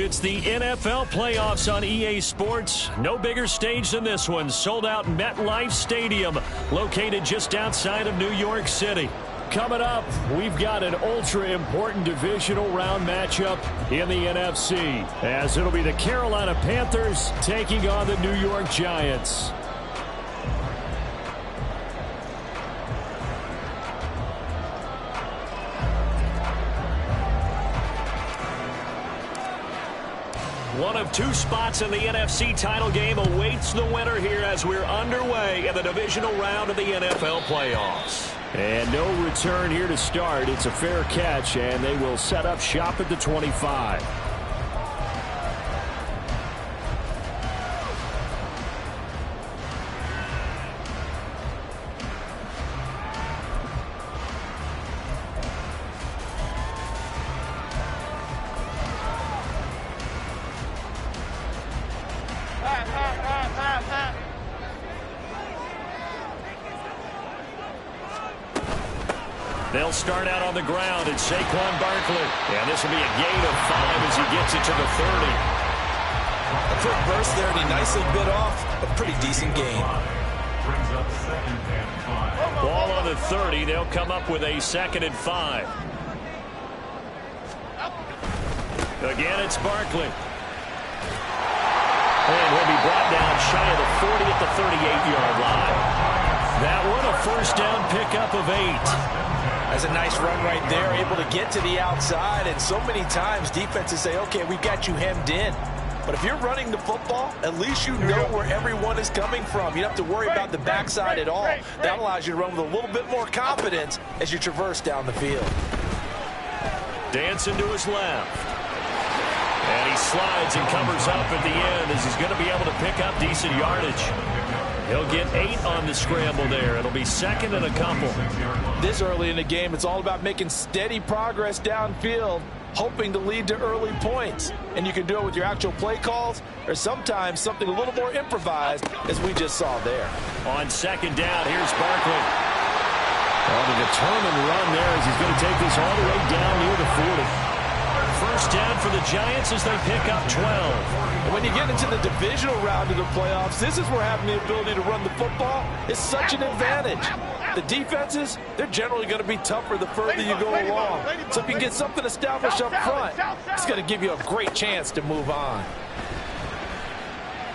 It's the NFL playoffs on EA Sports. No bigger stage than this one. Sold out MetLife Stadium, located just outside of New York City. Coming up, we've got an ultra-important divisional round matchup in the NFC, as it'll be the Carolina Panthers taking on the New York Giants. One of two spots in the NFC title game awaits the winner here as we're underway in the divisional round of the NFL playoffs. And no return here to start. It's a fair catch, and they will set up shop at the 25. They'll start out on the ground. It's Saquon Barkley. And this will be a gain of 5 as he gets it to the 30. A quick burst there, and he nicely bit off a pretty decent gain. Ball on the 30. They'll come up with a 2nd and 5. Again, it's Barkley. And he'll be brought down shy of the 40 at the 38-yard line. That one a first down pickup of 8. That's a nice run right there, able to get to the outside. And so many times defenses say, okay, we've got you hemmed in. But if you're running the football, at least you know where everyone is coming from. You don't have to worry about the backside at all. That allows you to run with a little bit more confidence as you traverse down the field. Dancing to his left. And he slides and covers up at the end as he's going to be able to pick up decent yardage. He'll get 8 on the scramble there. It'll be 2nd and a couple. This early in the game, it's all about making steady progress downfield, hoping to lead to early points. And you can do it with your actual play calls or sometimes something a little more improvised, as we just saw there. On 2nd down, here's Barkley. On a determined run there as he's going to take this all the way down near the 40. First down for the Giants as they pick up 12. And when you get into the divisional round of the playoffs, this is where having the ability to run the football is such an advantage. The defenses, they're generally going to be tougher the further you go along. So if you can get something established up front, it's going to give you a great chance to move on.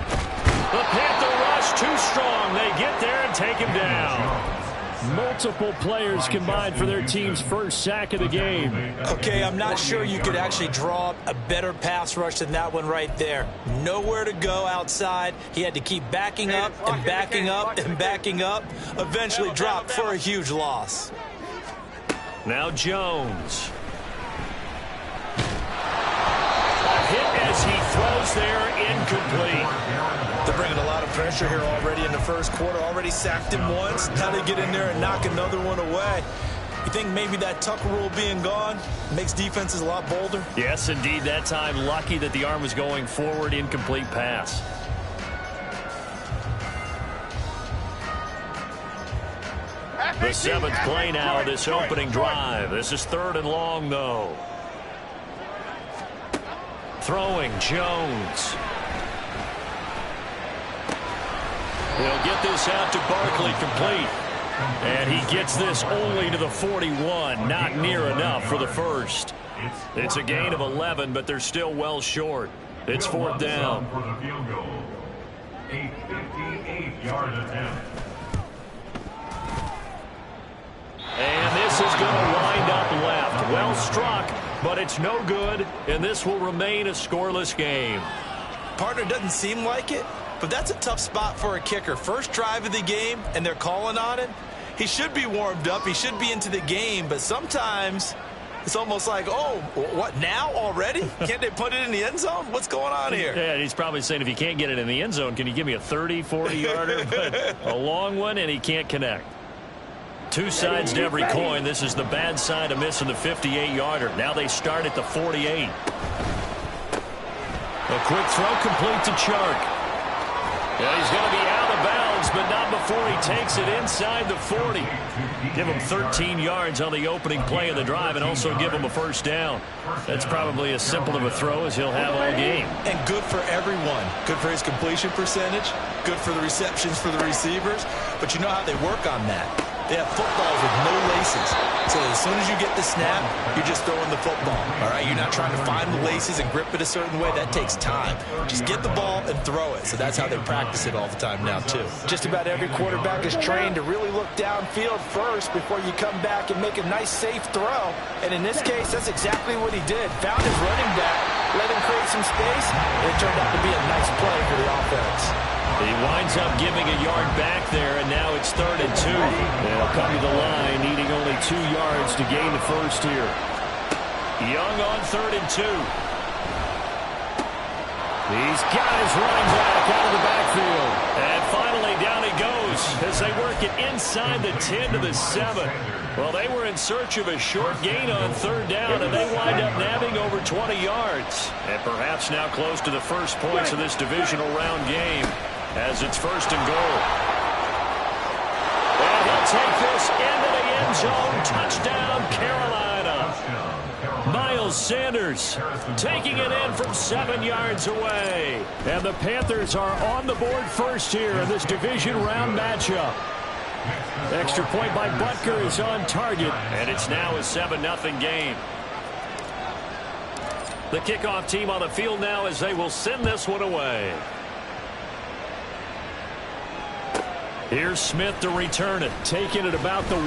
The Panther rush too strong. They get there and take him down. Multiple players combined for their team's first sack of the game. Okay, I'm not sure you could actually draw up a better pass rush than that one right there. Nowhere to go outside. He had to keep backing up and backing up and backing up. Eventually dropped for a huge loss. Now Jones. A hit as he throws there, incomplete. They're bringing a lot of pressure here already in the first quarter. Already sacked him once. Now they get in there and knock another one away. You think maybe that Tucker rule being gone makes defenses a lot bolder? Yes, indeed. That time, lucky that the arm was going forward. Incomplete pass. The 7th play now of this opening drive. This is 3rd and long, though. Throwing Jones. He'll get this out to Barkley, complete. And he gets this only to the 41. Not near enough for the first. It's a gain of 11, but they're still well short. It's 4th down. 8-58-yard attempt. And this is going to wind up left. Well struck, but it's no good, and this will remain a scoreless game. Partner, doesn't seem like it, but that's a tough spot for a kicker. First drive of the game, and they're calling on him. He should be warmed up. He should be into the game, but sometimes it's almost like, oh, what, now already? Can't they put it in the end zone? What's going on here? Yeah, he's probably saying, if he can't get it in the end zone, can you give me a 30, 40-yarder? But a long one, and he can't connect. Two sides to every coin. This is the bad side of missing the 58-yarder. Now they start at the 48. A quick throw complete to Chark. Yeah, he's going to be out of bounds drives, but not before he takes it inside the 40. Give him 13 yards on the opening play of the drive and also give him a first down. That's probably as simple of a throw as he'll have all game. And good for everyone. Good for his completion percentage. Good for the receptions for the receivers. But you know how they work on that. They have footballs with no laces. So as soon as you get the snap, you're just throwing the football. All right, you're not trying to find the laces and grip it a certain way. That takes time. Just get the ball and throw it. So that's how they practice it all the time now, too. Just about every quarterback is trained to really look downfield first before you come back and make a nice, safe throw. And in this case, that's exactly what he did. Found his running back, let him create some space, and it turned out to be a nice play for the offense. He winds up giving a yard back there, and now it's 3rd and 2. They'll come to the line, needing only 2 yards to gain the first here. Young on 3rd and 2. He's got his running back out of the backfield. And finally, down he goes as they work it inside the 10 to the 7. Well, they were in search of a short gain on 3rd down, and they wind up nabbing over 20 yards. And perhaps now close to the first points of this divisional round game, as it's 1st and goal. And he'll take this into the end zone. Touchdown, Carolina. Miles Sanders taking it in from 7 yards away. And the Panthers are on the board first here in this division round matchup. Extra point by Butker is on target, and it's now a 7-0 game. The kickoff team on the field now as they will send this one away. Here's Smith to return it, taking it about the 1.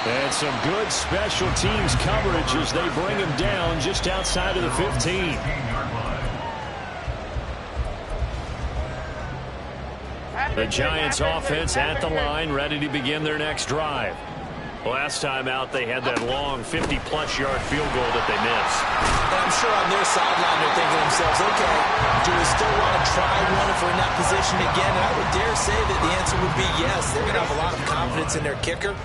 And some good special teams coverage as they bring him down just outside of the 15. The Giants offense at the line, ready to begin their next drive. Last time out, they had that long 50-plus yard field goal that they missed. And I'm sure on their sideline they're thinking to themselves, okay, do we still want to try one if we're in that position again? And I would dare say that the answer would be yes. They're going to have a lot of confidence in their kicker.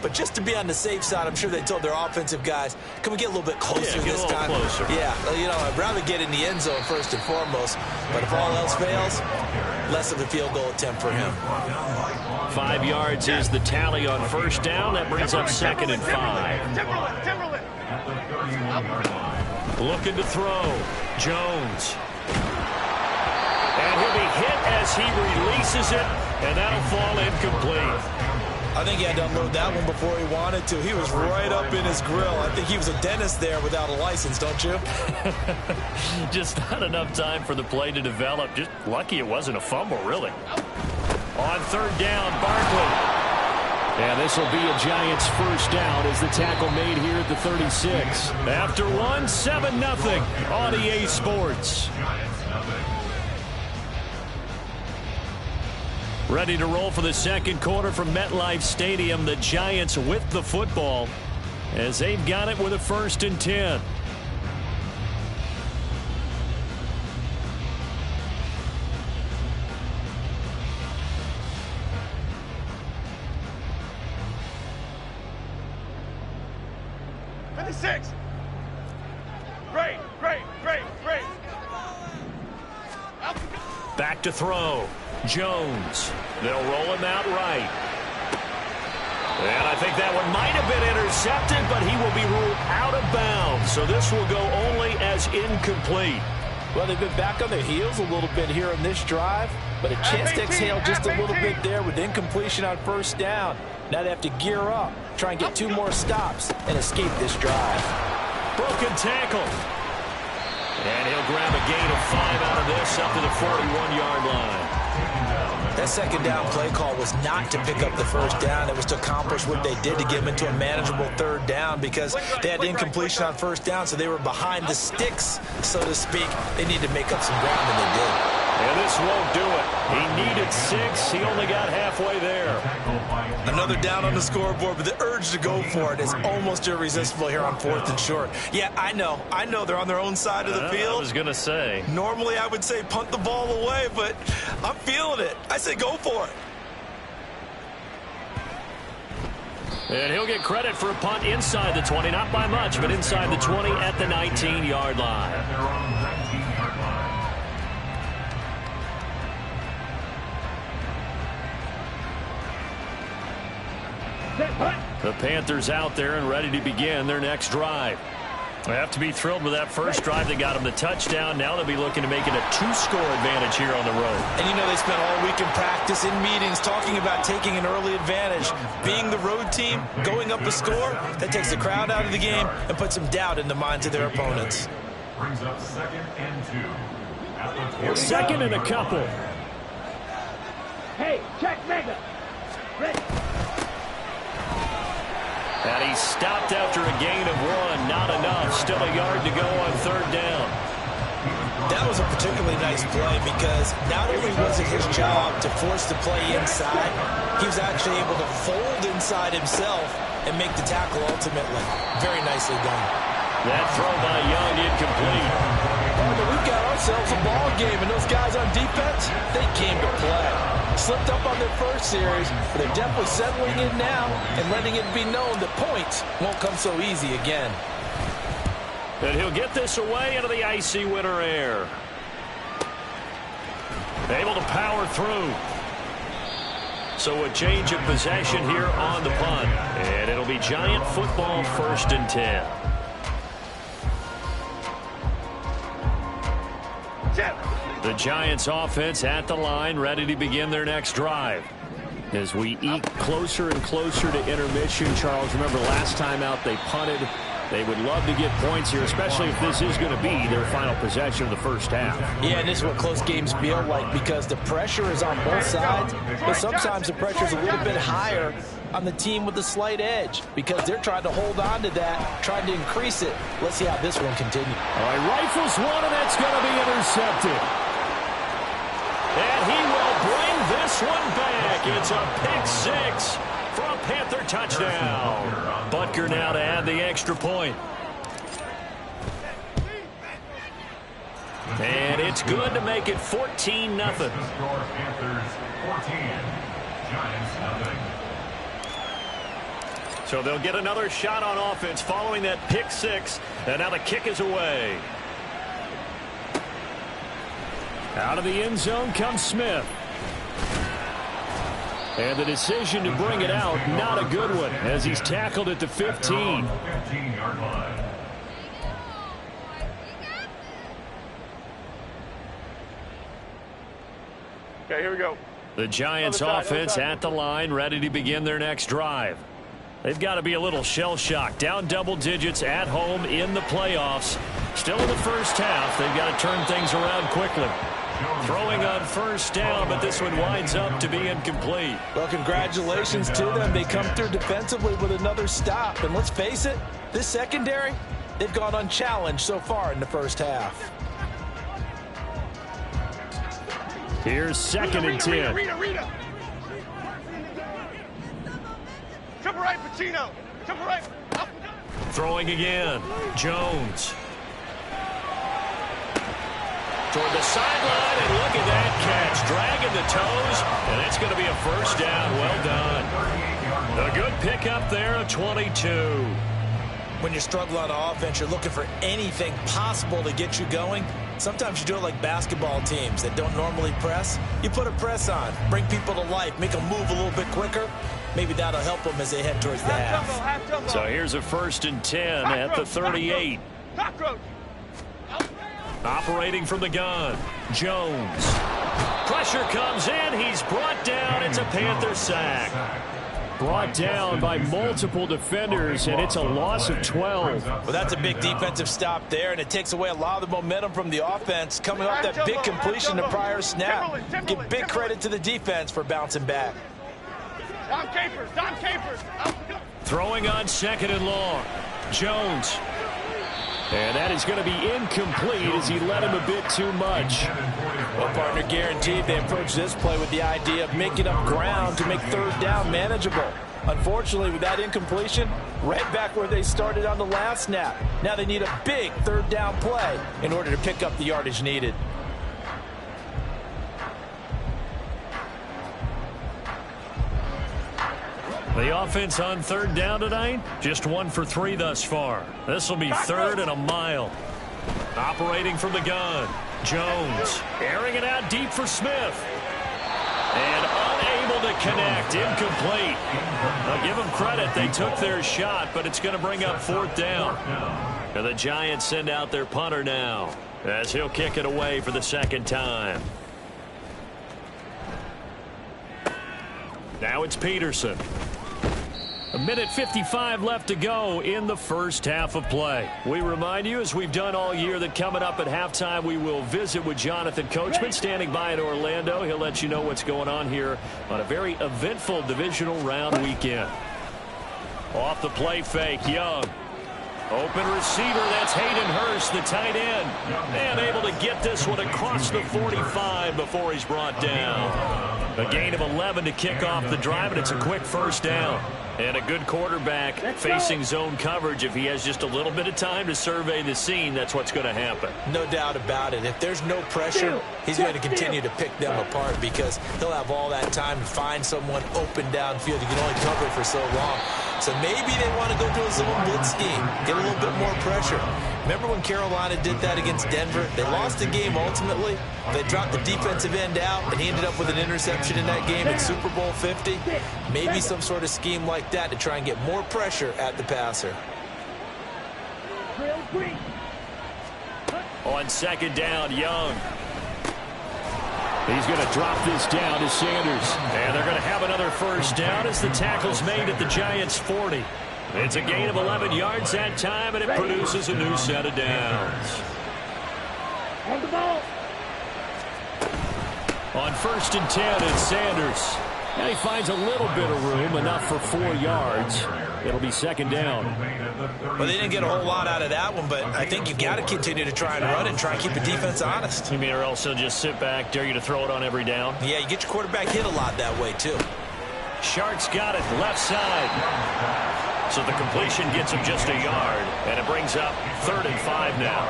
But just to be on the safe side, I'm sure they told their offensive guys, can we get a little bit closer this time? Closer. Yeah, you know, I'd rather get in the end zone first and foremost. But if all else fails, less of a field goal attempt for him. 5 yards is the tally on 1st down. That brings up 2nd and 5. Looking to throw. Jones. And he'll be hit as he releases it, and that'll fall incomplete. I think he had to unload that one before he wanted to. He was right up in his grill. I think he was a dentist there without a license, don't you? Just not enough time for the play to develop. Just lucky it wasn't a fumble, really. On 3rd down, Barkley. And this will be a Giants first down as the tackle made here at the 36. After one, 7-0 on EA Sports. Ready to roll for the second quarter from MetLife Stadium. The Giants with the football as they've got it with a 1st and 10. Back to throw. Jones. They'll roll him out right. And I think that one might have been intercepted, but he will be ruled out of bounds. So this will go only as incomplete. Well, they've been back on their heels a little bit here on this drive, but a chance to exhale just a little bit there with incompletion on 1st down. Now they have to gear up, try and get 2 more stops, and escape this drive. Broken tackle. And he'll grab a gain of 5 out of this up to the 41-yard line. That 2nd down play call was not to pick up the 1st down. It was to accomplish what they did to get them into a manageable 3rd down because they had incompletion on 1st down, so they were behind the sticks, so to speak. They needed to make up some ground, and they did. And this won't do it. He needed 6. He only got halfway there. Another down on the scoreboard, but the urge to go for it is almost irresistible here on 4th and short. Yeah, I know they're on their own side of the field. I was going to say. Normally I would say punt the ball away, but I'm feeling it. I say go for it. And he'll get credit for a punt inside the 20, not by much, but inside the 20 at the 19-yard line. The Panthers out there and ready to begin their next drive. They have to be thrilled with that first drive. They got them the touchdown. Now they'll be looking to make it a 2-score advantage here on the road. And you know they spent all week in practice, in meetings, talking about taking an early advantage. Being the road team, going up a score, that takes the crowd out of the game and puts some doubt in the minds of their opponents. Brings up 2nd and 2. Second and a couple. Hey, check mega. Ready. And he stopped after a gain of 1. Not enough. Still a yard to go on 3rd down. That was a particularly nice play because not only was it his job to force the play inside, he was actually able to fold inside himself and make the tackle ultimately. Very nicely done. That throw by Young incomplete. Oh, but we've got ourselves a ball game, and those guys on defense, they came to play. Slipped up on their first series, but they're definitely settling in now and letting it be known that points won't come so easy again. And he'll get this away into the icy winter air. Able to power through. So a change of possession here on the punt. And it'll be Giant football, 1st and 10. The Giants offense at the line, ready to begin their next drive. As we eke closer and closer to intermission, Charles, remember last time out they punted. They would love to get points here, especially if this is going to be their final possession of the first half. Yeah, and this is what close games feel like because the pressure is on both sides, but sometimes the pressure is a little bit higher on the team with the slight edge because they're trying to hold on to that, trying to increase it. Let's see how this one continues. All right, rifles one, and that's going to be intercepted. And he will bring this one back. It's a pick-6 for a Panther touchdown. Butker now to add the extra point. And it's good to make it 14-0. Panthers 14, Giants 0. So they'll get another shot on offense following that pick-6. And now the kick is away. Out of the end zone comes Smith. And the decision to bring it out, not a good one, as he's tackled at the 15. 15-yard line. Okay, here we go. The Giants offense at the line, ready to begin their next drive. They've got to be a little shell-shocked. Down double digits at home in the playoffs. Still in the first half. They've got to turn things around quickly. Throwing on 1st down, but this one winds up to be incomplete. Well, congratulations to them. They come through defensively with another stop. And let's face it, this secondary, they've gone unchallenged so far in the first half. Here's 2nd and 10. Rita. Triple right, Pacino. Triple right. Up. Throwing again. Jones. Toward the sideline, and look at that catch. Dragging the toes, and it's going to be a 1st down. Well done. A good pickup there of 22. When you're struggling on offense, you're looking for anything possible to get you going. Sometimes you do it like basketball teams that don't normally press. You put a press on, bring people to life, make them move a little bit quicker. Maybe that'll help them as they head towards the half. So here's a 1st and 10 at the 38. Cockroach. Operating from the gun, Jones. Pressure comes in. He's brought down. It's a Panther sack. Brought down by multiple defenders, and it's a loss of 12. Well, that's a big defensive stop there, and it takes away a lot of the momentum from the offense coming off that big completion the prior snap. Give big credit to the defense for bouncing back. Don Capers. Throwing on 2nd and long. Jones. And that is going to be incomplete as he led him a bit too much. Well, partner, guaranteed they approach this play with the idea of making up ground to make 3rd down manageable. Unfortunately, with that incompletion, right back where they started on the last snap. Now they need a big 3rd down play in order to pick up the yardage needed. The offense on 3rd down tonight, just 1 for 3 thus far. This will be 3rd and a mile. Operating from the gun, Jones airing it out deep for Smith. And unable Unable to connect. Incomplete. I'll give them credit. They took their shot, but it's going to bring up 4th down. And the Giants send out their punter now, as he'll kick it away for the 2nd time. Now it's Peterson. 1:55 left to go in the first half of play. We remind you, as we've done all year, that coming up at halftime, we will visit with Jonathan Coachman standing by in Orlando. He'll let you know what's going on here on a very eventful divisional round weekend. Off the play fake, Young. Open receiver, that's Hayden Hurst, the tight end. And able to get this one across the 45 before he's brought down. A gain of 11 to kick off the drive, and it's a quick first down. And a good quarterback facing zone coverage. If he has just a little bit of time to survey the scene, that's what's going to happen. No doubt about it. If there's no pressure, he's going to continue to pick them apart because he'll have all that time to find someone open downfield. He can only cover it for so long. So maybe they want to go to a zone blitz scheme, get a little bit more pressure. Remember when Carolina did that against Denver? They lost the game ultimately. They dropped the defensive end out, and he ended up with an interception in that game in Super Bowl 50. Maybe some sort of scheme like that to try and get more pressure at the passer. On 2nd down, Young. He's going to drop this down to Sanders. And they're going to have another first down as the tackle's made at the Giants' 40. It's a gain of 11 yards that time, and it produces a new set of downs. On the ball. On 1st and 10, it's Sanders. And he finds a little bit of room, enough for 4 yards. It'll be 2nd down. Well, they didn't get a whole lot out of that one, but I think you've got to continue to try and run it and try and keep the defense honest. You mean, or else they'll just sit back, dare you to throw it on every down? Yeah, you get your quarterback hit a lot that way, too. Shark's got it, left side. So the completion gets him just a yard, and it brings up 3rd and 5 now.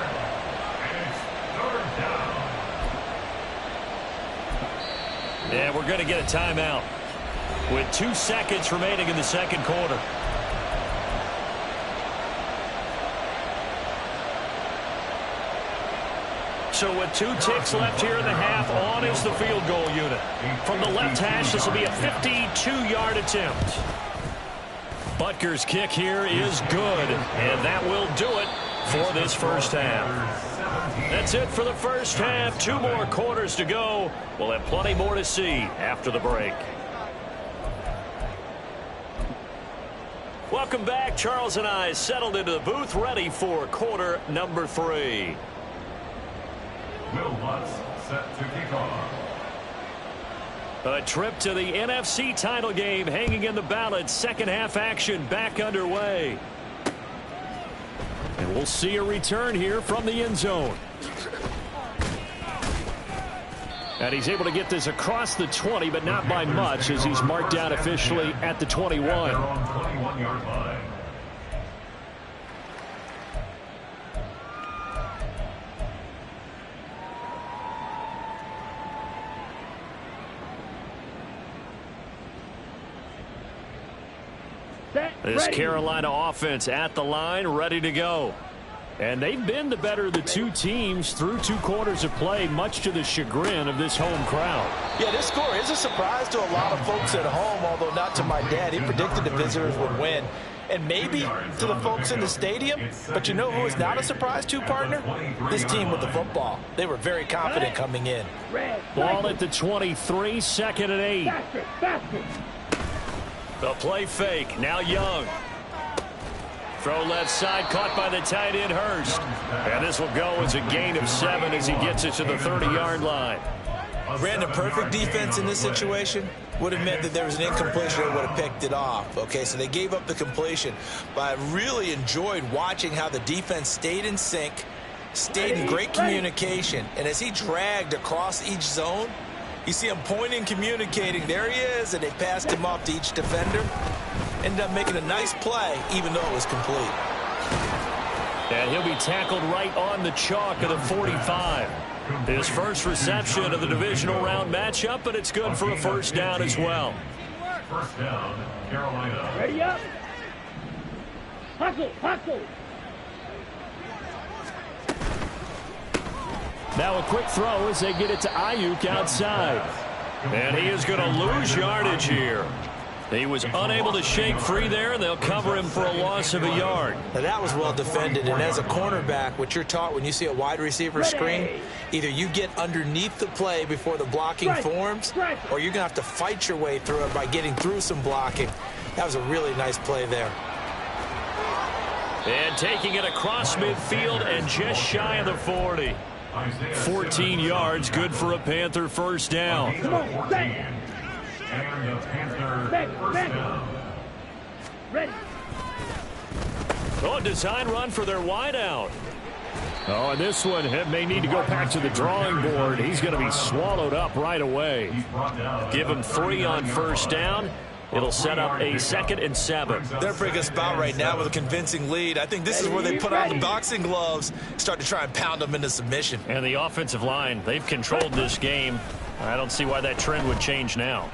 And we're going to get a timeout with 2 seconds remaining in the 2nd quarter. So with 2 ticks left here in the half, on is the field goal unit. From the left hash, this will be a 52-yard attempt. Butker's kick here is good, and that will do it for this first half. That's it for the first half. 2 more quarters to go. We'll have plenty more to see after the break. Welcome back. Charles and I settled into the booth, ready for quarter number 3. Will Lutz set to kick off. A trip to the NFC title game hanging in the balance. Second half action back underway. And we'll see a return here from the end zone. And he's able to get this across the 20, but not by much, as he's marked out officially at the 21. They're on 21-yard line. This Carolina offense at the line, ready to go. And they've been the better of the 2 teams through 2 quarters of play, much to the chagrin of this home crowd. Yeah, this score is a surprise to a lot of folks at home, although not to my dad. He predicted the visitors would win. And maybe to the folks in the stadium. But you know who is not a surprise to, partner? This team with the football. They were very confident coming in. Ball at the 23, 2nd and 8. The play fake, now Young. Throw left side, caught by the tight end Hurst. And this will go as a gain of 7 as he gets it to the 30-yard line. Brandon, perfect defense in this situation would have meant that there was an incompletion that would have picked it off. Okay, so they gave up the completion. But I really enjoyed watching how the defense stayed in sync, stayed in great communication. And as he dragged across each zone, you see him pointing, communicating. There he is, and they passed him off to each defender. Ended up making a nice play, even though it was complete. And he'll be tackled right on the chalk of the 45. His first reception of the divisional round matchup, but it's good for a first down as well. First down, Carolina. Ready up. Hustle, hustle. Now a quick throw as they get it to Ayuk outside. And he is going to lose yardage here. He was unable to shake free there, and they'll cover him for a loss of a yard. Now that was well defended, and as a cornerback, what you're taught when you see a wide receiver screen, either you get underneath the play before the blocking forms, or you're going to have to fight your way through it by getting through some blocking. That was a really nice play there. And taking it across midfield and just shy of the 40. 14 yards, good for a Panther first down. And the Panther first down. Ready. Oh, design run for their wideout. Oh, and this one may need to go back to the drawing board. He's going to be swallowed up right away. Give him 3 on first down. It'll set up a 2nd and 7. They're in a pretty good spot right now with a convincing lead. I think this is where they put on the boxing gloves, start to try and pound them into submission. And the offensive line, they've controlled this game. I don't see why that trend would change now.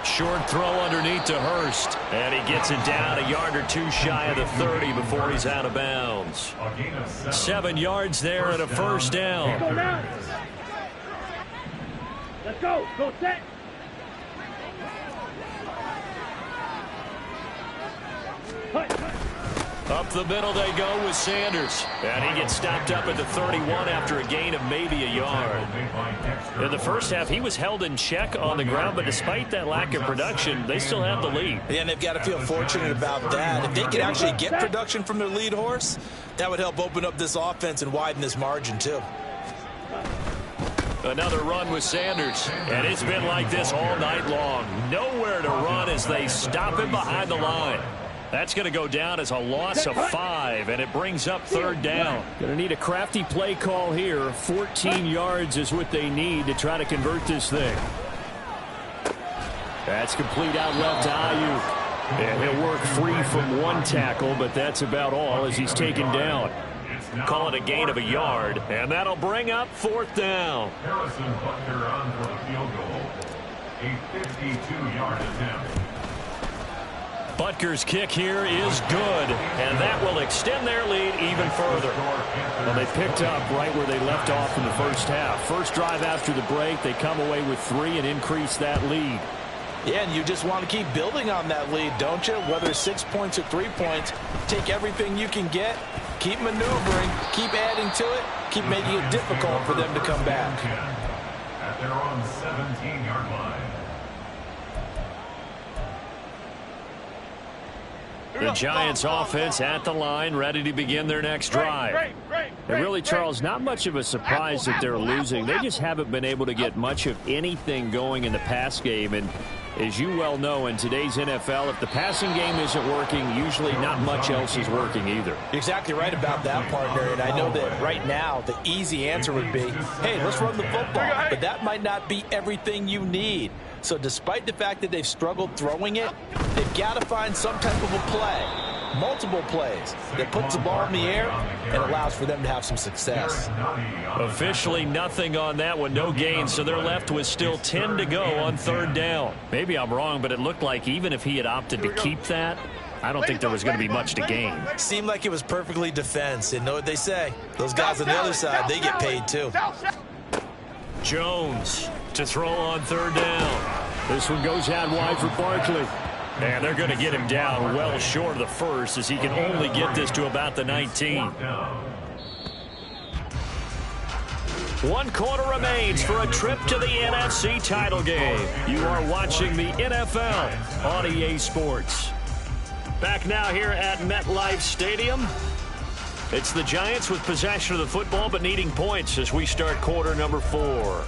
Short throw underneath to Hurst. And he gets it down a yard or 2 shy of the 30 before he's out of bounds. 7 yards there and a first down. Go now. Let's go. Go set. Up the middle they go with Sanders. And he gets stopped up at the 31 after a gain of maybe a yard. In the first half, he was held in check on the ground, but despite that lack of production, they still have the lead. Yeah, and they've got to feel fortunate about that. If they could actually get production from their lead horse, that would help open up this offense and widen this margin, too. Another run with Sanders, and it's been like this all night long. Nowhere to run as they stop him behind the line. That's going to go down as a loss of 5, and it brings up 3rd down. Going to need a crafty play call here. 14 yards is what they need to try to convert this thing. That's complete out left to Ayuk. And he'll work free from 1 tackle, but that's about all as he's taken down. Call it a gain of a yard, and that'll bring up 4th down. Harrison Butker on for the field goal. A 52-yard attempt. Butker's kick here is good, and that will extend their lead even further. Well, they picked up right where they left off in the first half. First drive after the break, they come away with 3 and increase that lead. Yeah, and you just want to keep building on that lead, don't you? Whether it's 6 points or 3 points, take everything you can get, keep maneuvering, keep adding to it, keep making it difficult for them to come back. At their own 17-yard line. The Giants offense at the line, ready to begin their next drive. And really, Charles, not much of a surprise that they're losing. They just haven't been able to get much of anything going in the pass game. And as you well know, in today's NFL, if the passing game isn't working, usually not much else is working either. You're exactly right about that, partner. And I know that right now the easy answer would be, hey, let's run the football. But that might not be everything you need. So despite the fact that they've struggled throwing it, they've got to find some type of a play, multiple plays, that puts the ball in the air and allows for them to have some success. Officially nothing on that one, no gain, so they're left with still 10 to go on 3rd down. Maybe I'm wrong, but it looked like even if he had opted to keep that, I don't think there was going to be much to gain. Seemed like it was perfectly defense. And know what they say? Those guys on the other side, they get paid too. Jones to throw on 3rd down. This one goes out wide for Barkley. And they're going to get him down well short of the first as he can only get this to about the 19. 1 quarter remains for a trip to the NFC title game. You are watching the NFL on EA Sports. Back now here at MetLife Stadium. It's the Giants with possession of the football but needing points as we start quarter number 4.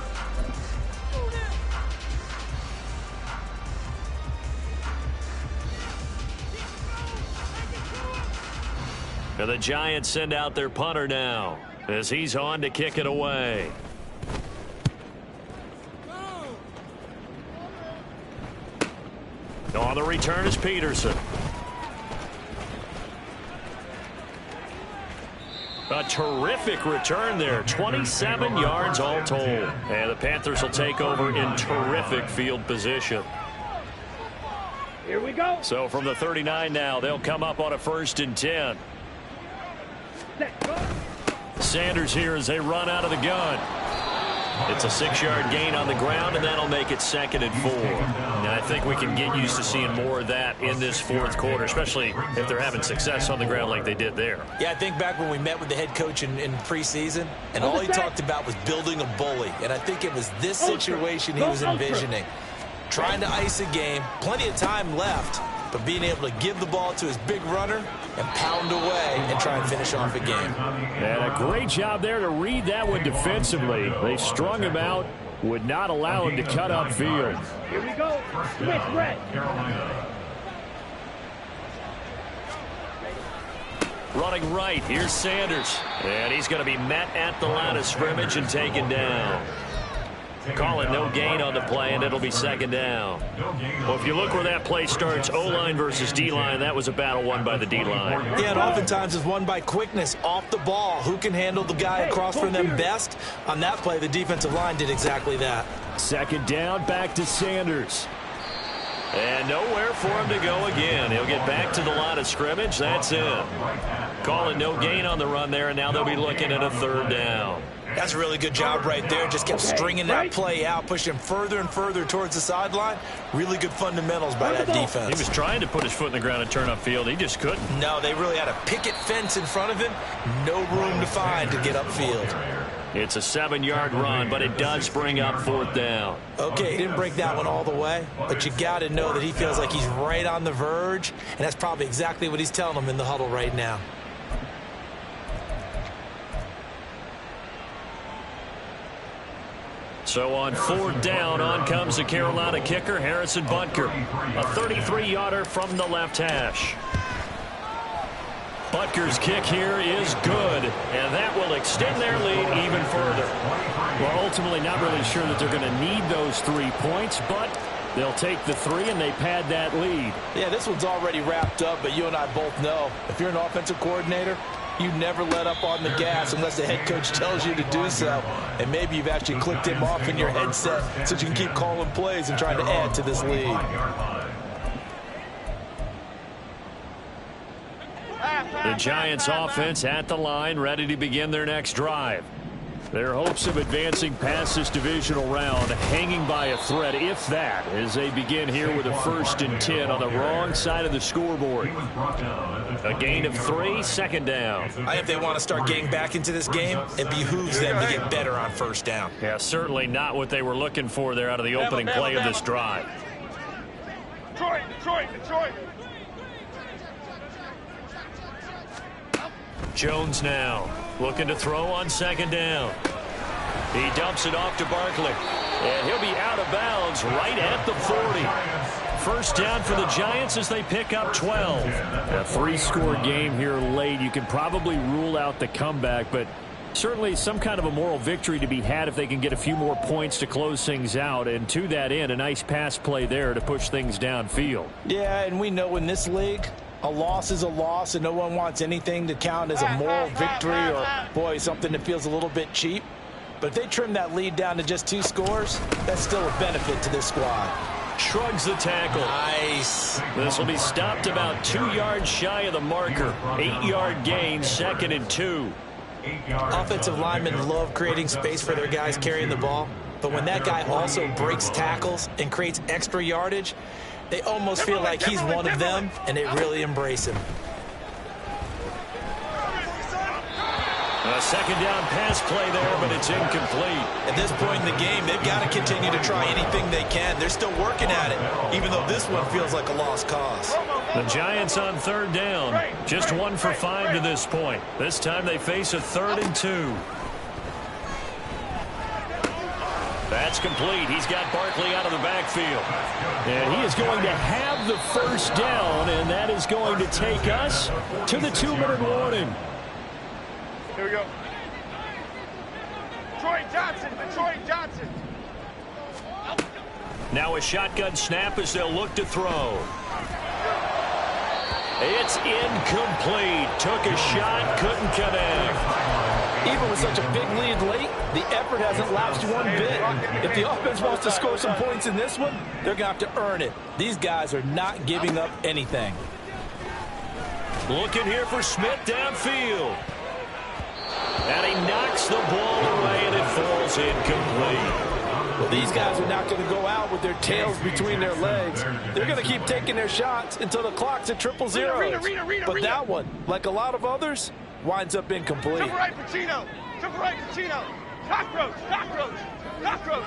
And the Giants send out their punter now as he's on to kick it away. On the return is Peterson. A terrific return there. 27 yards all told. And the Panthers will take over in terrific field position. Here we go. So from the 39 now, they'll come up on a 1st and 10. Sanders here as they run out of the gun. It's a 6-yard gain on the ground, and that'll make it 2nd and 4. And I think we can get used to seeing more of that in this fourth quarter, especially if they're having success on the ground like they did there. Yeah, I think back when we met with the head coach in preseason, and all he talked about was building a bully. And I think it was this situation he was envisioning. Trying to ice a game, plenty of time left, but being able to give the ball to his big runner and pound away and try and finish off a game. And a great job there to read that one defensively. They strung him out, would not allow him to cut upfield. Here we go. Switch, Brett. Running right, here's Sanders. And he's going to be met at the line of scrimmage and taken down. Calling no gain on the play, and it'll be 2nd down. Well, if you look where that play starts, O-line versus D-line, that was a battle won by the D-line. Yeah, and oftentimes is won by quickness off the ball. Who can handle the guy across from them best? On that play, the defensive line did exactly that. 2nd down, back to Sanders. And nowhere for him to go again. He'll get back to the line of scrimmage. That's it. Calling no gain on the run there, and now they'll be looking at a 3rd down. That's a really good job right there. Just kept stringing that play out, pushing him further and further towards the sideline. Really good fundamentals by that defense. He was trying to put his foot in the ground and turn upfield. He just couldn't. No, they really had a picket fence in front of him. No room to find to get upfield. It's a 7-yard run, but it does bring up 4th down. Okay, he didn't break that one all the way, but you got to know that he feels like he's right on the verge, and that's probably exactly what he's telling them in the huddle right now. So on 4th down, on comes the Carolina kicker, Harrison Butker. A 33-yarder from the left hash. Butker's kick here is good, and that will extend their lead even further. Well, ultimately not really sure that they're going to need those 3 points, but they'll take the 3 and they pad that lead. Yeah, this one's already wrapped up, but you and I both know if you're an offensive coordinator, you never let up on the gas unless the head coach tells you to do so. And maybe you've actually clicked him off in your headset so you can keep calling plays and trying to add to this lead. The Giants offense at the line, ready to begin their next drive. Their hopes of advancing past this divisional round hanging by a thread, if that, as they begin here with a 1st and 10 on the wrong side of the scoreboard. A gain of 3, 2nd down. I think they want to start getting back into this game. It behooves them to get better on 1st down. Yeah, certainly not what they were looking for there out of the opening play of this drive. Detroit, Detroit, Detroit. Jones now looking to throw on 2nd down. He dumps it off to Barkley, and he'll be out of bounds right at the 40. 1st down for the Giants as they pick up 12. A 3-score game here late. You can probably rule out the comeback, but certainly some kind of a moral victory to be had if they can get a few more points to close things out. And to that end, a nice pass play there to push things downfield. Yeah, and we know in this league, a loss is a loss, and no one wants anything to count as a moral victory or, boy, something that feels a little bit cheap. But if they trim that lead down to just 2 scores, that's still a benefit to this squad. Shrugs the tackle. Nice. This will be stopped about 2 yards shy of the marker. 8-yard gain, 2nd and 2. Offensive linemen love creating space for their guys carrying the ball, but when that guy also breaks tackles and creates extra yardage, they almost feel like he's one of them, and they really embrace him. A 2nd down pass play there, but it's incomplete. At this point in the game, they've got to continue to try anything they can. They're still working at it, even though this one feels like a lost cause. The Giants on 3rd down. Just 1 for 5 to this point. This time they face a 3rd and 2. That's complete. He's got Barkley out of the backfield. And he is going to have the 1st down, and that is going to take us to the 2-minute warning. Here we go. Detroit Johnson, Detroit Johnson. Now a shotgun snap as they'll look to throw. It's incomplete. Took a shot, couldn't connect. Even with such a big lead late, the effort hasn't lapsed one bit. If the offense wants to score some points in this one, they're going to have to earn it. These guys are not giving up anything. Looking here for Smith downfield. And he knocks the ball away, and it falls falls incomplete. Well, these guys are not going to go out with their tails between their legs. They're going to keep taking their shots until the clock's at 0-0. But that one, like a lot of others, winds up incomplete. Jump right, Pacino. Jump right, Pacino. Cockroach, cockroach, cockroach.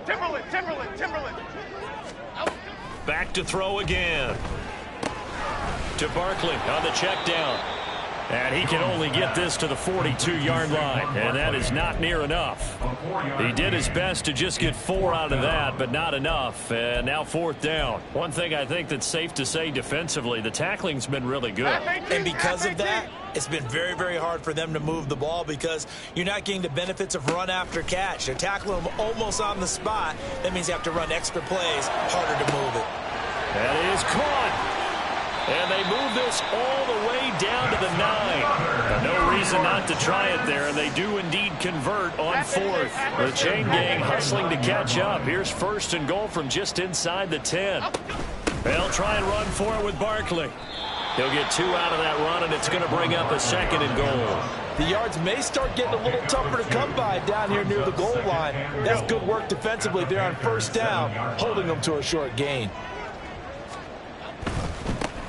Timberland. Out. Back to throw again. To Barkley on the check down. And he can only get this to the 42-yard line, and that is not near enough. He did his best to just get 4 out of that, but not enough. And now 4th down. One thing I think that's safe to say defensively, the tackling's been really good. And because of that, it's been very, very hard for them to move the ball because you're not getting the benefits of run after catch. They're tackling them almost on the spot. That means you have to run extra plays, harder to move it. That is caught. And they move this all the way down to the 9. No reason not to try it there, and they do indeed convert on 4th. The chain gang hustling to catch up. Here's 1st and goal from just inside the 10. They'll try and run for it with Barkley. He'll get 2 out of that run, and it's going to bring up a 2nd and goal. The yards may start getting a little tougher to come by down here near the goal line. That's good work defensively there on 1st down, holding them to a short gain.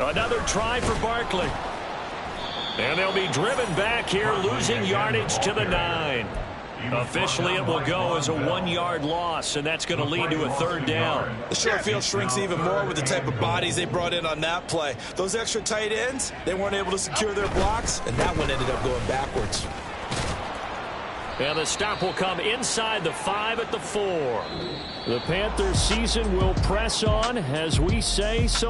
Another try for Barkley. And they'll be driven back here, losing yardage to the 9. Officially, it will go as a 1-yard loss, and that's going to lead to a 3rd down. The short field shrinks even more with the type of bodies they brought in on that play. Those extra tight ends, they weren't able to secure their blocks, and that one ended up going backwards. And the stop will come inside the 5 at the 4. The Panthers season will press on as we say so.